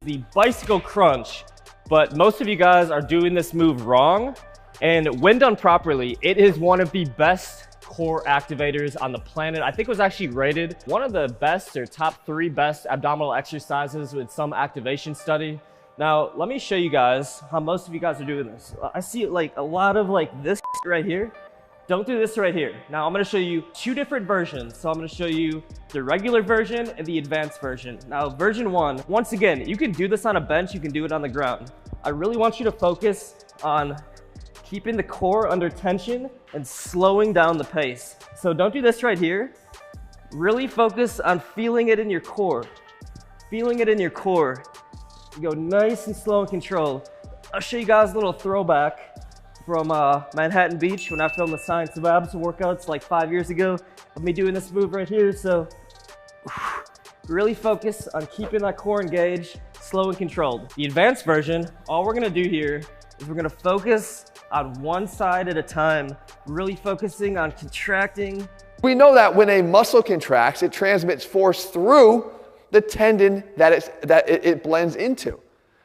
the bicycle crunch, but most of you guys are doing this move wrong. And when done properly, it is one of the best core activators on the planet. I think it was actually rated one of the best or top 3 best abdominal exercises with some activation study. Now, let me show you guys how most of you guys are doing this. I see like a lot of like this right here. Don't do this right here. Now, I'm gonna show you 2 different versions. So I'm gonna show you the regular version and the advanced version. Now, version 1, once again, you can do this on a bench, you can do it on the ground. I really want you to focus on keeping the core under tension and slowing down the pace. So don't do this right here. Really focus on feeling it in your core. Feeling it in your core. You go nice and slow and controlled. I'll show you guys a little throwback from Manhattan Beach when I filmed the Science of Abs workouts like 5 years ago of me doing this move right here. So really focus on keeping that core engaged, slow and controlled. The advanced version, all we're gonna do here is we're gonna focus on one side at a time, really focusing on contracting. We know that when a muscle contracts, it transmits force through the tendon that it blends into.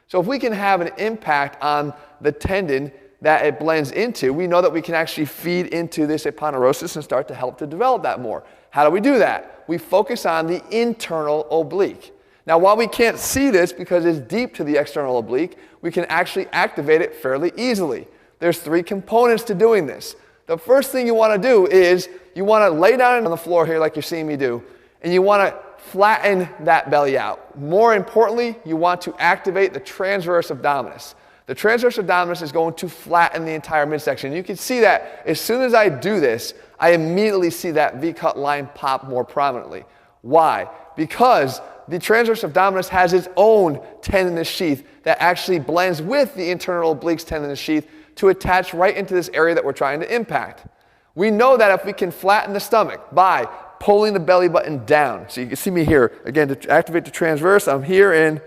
So if we can have an impact on the tendon that it blends into, we know that we can actually feed into this aponeurosis and start to help to develop that more. How do we do that? We focus on the internal oblique. Now, while we can't see this because it's deep to the external oblique, we can actually activate it fairly easily. There's 3 components to doing this. The first thing you want to do is you want to lay down on the floor here like you're seeing me do, and you want to flatten that belly out. More importantly, you want to activate the transverse abdominis. The transverse abdominis is going to flatten the entire midsection. You can see that as soon as I do this, I immediately see that V-cut line pop more prominently. Why? Because the transverse abdominis has its own tendinous sheath that actually blends with the internal obliques tendinous sheath to attach right into this area that we're trying to impact. We know that if we can flatten the stomach by pulling the belly button down. So you can see me here. Again, to activate the transverse, I'm here and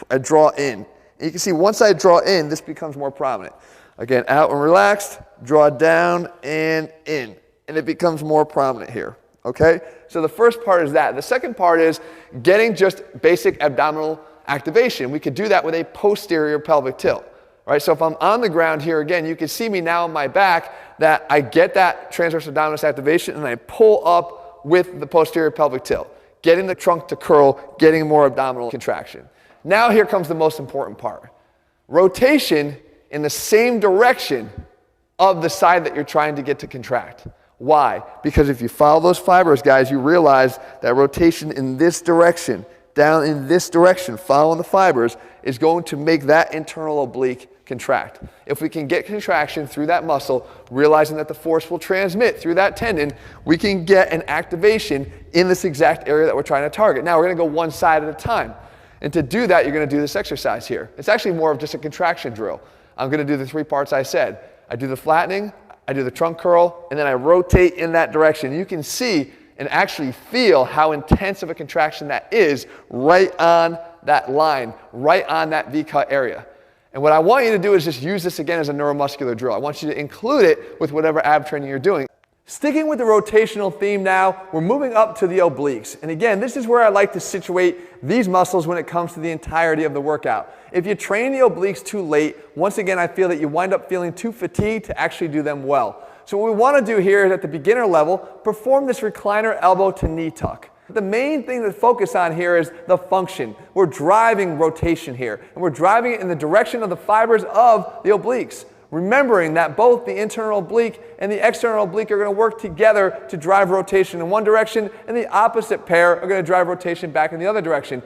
I draw in. And you can see once I draw in, this becomes more prominent. Again, out and relaxed, draw down and in. And it becomes more prominent here. Okay? So the first part is that. The second part is getting just basic abdominal activation. We could do that with a posterior pelvic tilt. Right? So if I'm on the ground here again, you can see me now on my back that I get that transverse abdominis activation and I pull up with the posterior pelvic tilt, getting the trunk to curl, getting more abdominal contraction. Now here comes the most important part. Rotation in the same direction of the side that you're trying to get to contract. Why? Because if you follow those fibers, guys, you realize that rotation in this direction, down in this direction, following the fibers, is going to make that internal oblique contract. If we can get contraction through that muscle, realizing that the force will transmit through that tendon, we can get an activation in this exact area that we're trying to target. Now we're going to go one side at a time. And to do that, you're going to do this exercise here. It's actually more of just a contraction drill. I'm going to do the 3 parts I said. I do the flattening, I do the trunk curl, and then I rotate in that direction. You can see and actually feel how intense of a contraction that is right on that line, right on that V-cut area. And what I want you to do is just use this again as a neuromuscular drill. I want you to include it with whatever ab training you're doing. Sticking with the rotational theme now, we're moving up to the obliques. And again, this is where I like to situate these muscles when it comes to the entirety of the workout. If you train the obliques too late, once again, I feel that you wind up feeling too fatigued to actually do them well. So what we want to do here is at the beginner level, perform this recliner elbow to knee tuck. The main thing to focus on here is the function. We're driving rotation here, and we're driving it in the direction of the fibers of the obliques. Remembering that both the internal oblique and the external oblique are going to work together to drive rotation in one direction, and the opposite pair are going to drive rotation back in the other direction.